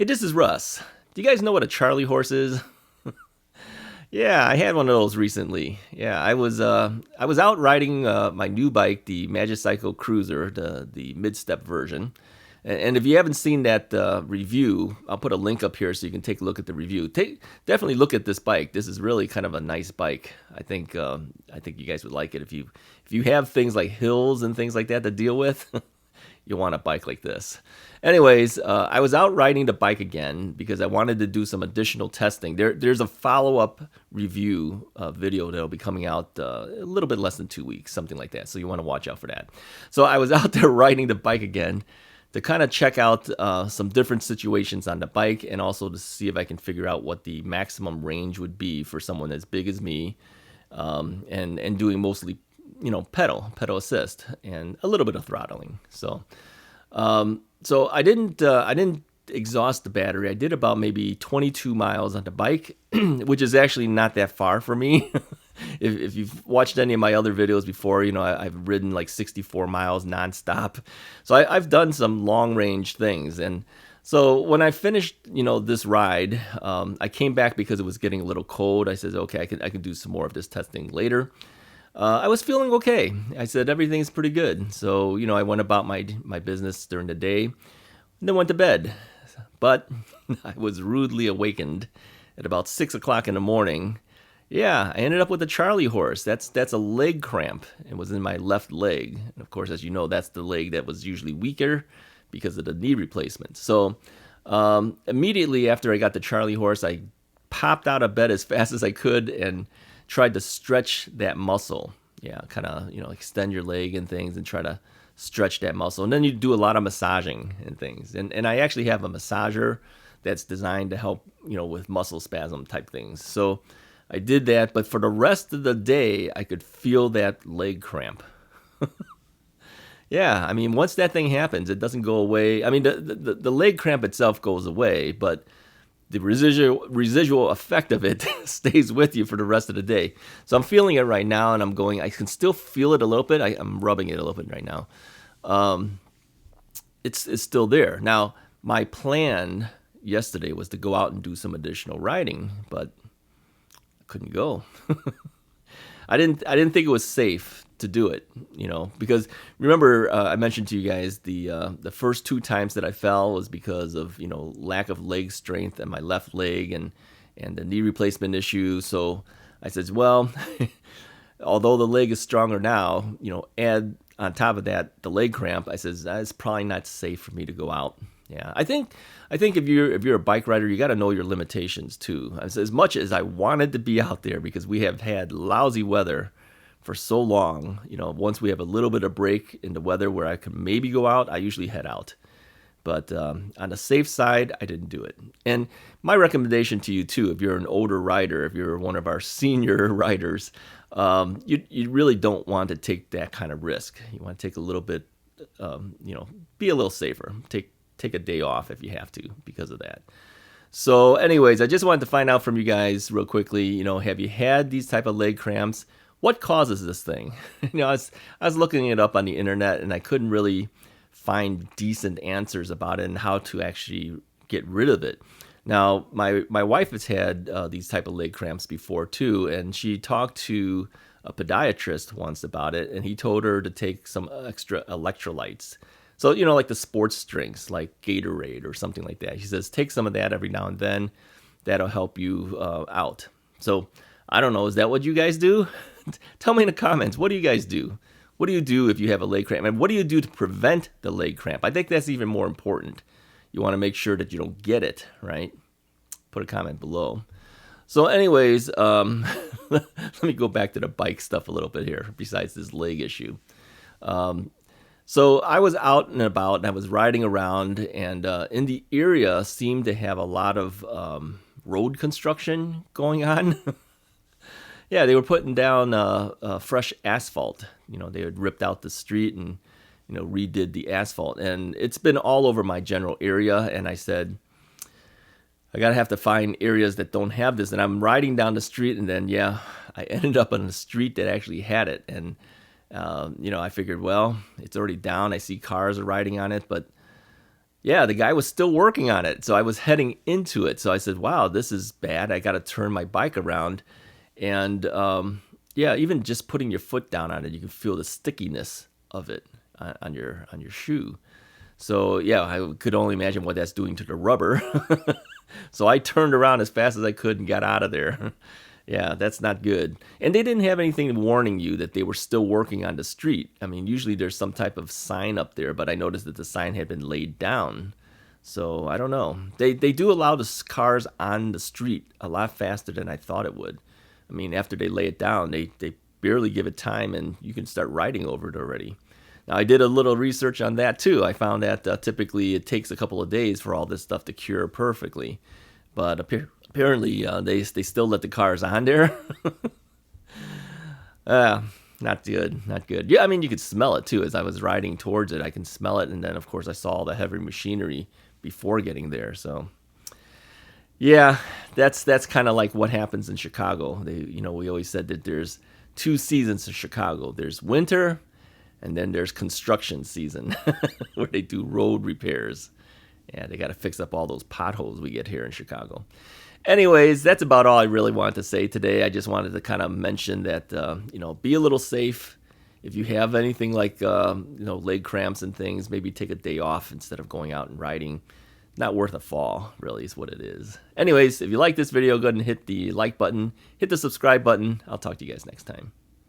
Hey, this is Russ. Do you guys know what a Charlie horse is? Yeah, I had one of those recently. Yeah, I was out riding my new bike, the Magicycle Cruiser, the mid-step version. And if you haven't seen that review, I'll put a link up here so you can take a look at the review. Definitely look at this bike. This is really kind of a nice bike. I think you guys would like it if you have things like hills and things like that to deal with. You want a bike like this. Anyways, I was out riding the bike again because I wanted to do some additional testing. There's a follow-up review video that'll be coming out a little bit less than 2 weeks, something like that. So you want to watch out for that. So I was out there riding the bike again to kind of check out some different situations on the bike and also to see if I can figure out what the maximum range would be for someone as big as me, and doing mostly pedal assist and a little bit of throttling. So I didn't exhaust the battery. I did about maybe 22 miles on the bike, which is actually not that far for me. If you've watched any of my other videos before, I've ridden like 64 miles nonstop. So I've done some long range things. And so when I finished, this ride, I came back because it was getting a little cold. I said, okay, I can do some more of this testing later. I was feeling okay. I said everything's pretty good. So, I went about my business during the day and then went to bed. But I was rudely awakened at about 6 o'clock in the morning. Yeah, I ended up with a Charlie horse. That's a leg cramp. It was in my left leg. And of course, as you know, that's the leg that was usually weaker because of the knee replacement. So immediately after I got the Charlie horse, I popped out of bed as fast as I could and tried to stretch that muscle. Yeah, kind of, extend your leg and things and try to stretch that muscle. And then you do a lot of massaging and things. And I actually have a massager that's designed to help, with muscle spasm type things. So I did that, but for the rest of the day, I could feel that leg cramp. Yeah, I mean, once that thing happens, it doesn't go away. I mean, the leg cramp itself goes away, but the residual effect of it stays with you for the rest of the day. So I'm feeling it right now, and I can still feel it a little bit. I'm rubbing it a little bit right now. It's still there. Now, my plan yesterday was to go out and do some additional riding, but I couldn't go. I didn't think it was safe to do it, because remember I mentioned to you guys the first two times that I fell was because of lack of leg strength in my left leg and the knee replacement issue. So I said, well, although the leg is stronger now, add on top of that the leg cramp. I said it's probably not safe for me to go out. Yeah, I think if you're a bike rider, you got to know your limitations too. As much as I wanted to be out there because we have had lousy weather for so long, once we have a little bit of break in the weather where I could maybe go out, I usually head out. But on the safe side, I didn't do it. And my recommendation to you too, if you're an older rider, if you're one of our senior riders, you really don't want to take that kind of risk. You want to take a little bit, be a little safer. Take a day off if you have to because of that. So anyways, I just wanted to find out from you guys real quickly, have you had these type of leg cramps? What causes this thing? I was looking it up on the internet and I couldn't really find decent answers about it and how to actually get rid of it. Now, my wife has had these type of leg cramps before too, and she talked to a podiatrist once about it, and he told her to take some extra electrolytes. So, like the sports drinks, like Gatorade or something like that. He says, take some of that every now and then. That'll help you out. So, I don't know. Is that what you guys do? Tell me in the comments. What do you guys do? What do you do if you have a leg cramp? And what do you do to prevent the leg cramp? I think that's even more important. You want to make sure that you don't get it, right? Put a comment below. So anyways, let me go back to the bike stuff a little bit here, besides this leg issue. So I was out and about, and I was riding around, and in the area seemed to have a lot of road construction going on. Yeah, they were putting down fresh asphalt. They had ripped out the street and redid the asphalt, and it's been all over my general area. And I said, I gotta have to find areas that don't have this. And I'm riding down the street, and then I ended up on a street that actually had it. And I figured, well, it's already down. I see cars are riding on it, but Yeah, the guy was still working on it. So I was heading into it. So I said, wow, this is bad. I got to turn my bike around. And yeah, even just putting your foot down on it, you can feel the stickiness of it on your shoe. So yeah, I could only imagine what that's doing to the rubber. So I turned around as fast as I could and got out of there. Yeah, that's not good. And they didn't have anything warning you that they were still working on the street. I mean, usually there's some type of sign up there, but I noticed that the sign had been laid down. So I don't know. They do allow the cars on the street a lot faster than I thought it would. I mean, after they lay it down, they barely give it time and you can start riding over it already. Now, I did a little research on that too. I found that typically it takes a couple of days for all this stuff to cure perfectly. But apparently, they still let the cars on there. Not good, not good. Yeah, I mean, you could smell it too. As I was riding towards it, I can smell it. And then, of course, I saw all the heavy machinery before getting there. So, yeah, that's kind of like what happens in Chicago. We always said that there's two seasons in Chicago. There's winter, and then there's construction season, where they do road repairs. Yeah, they got to fix up all those potholes we get here in Chicago. Anyways, that's about all I really wanted to say today. I just wanted to kind of mention that, be a little safe. If you have anything like, leg cramps and things, maybe take a day off instead of going out and riding. Not worth a fall, really, is what it is. Anyways, if you like this video, go ahead and hit the like button, hit the subscribe button. I'll talk to you guys next time.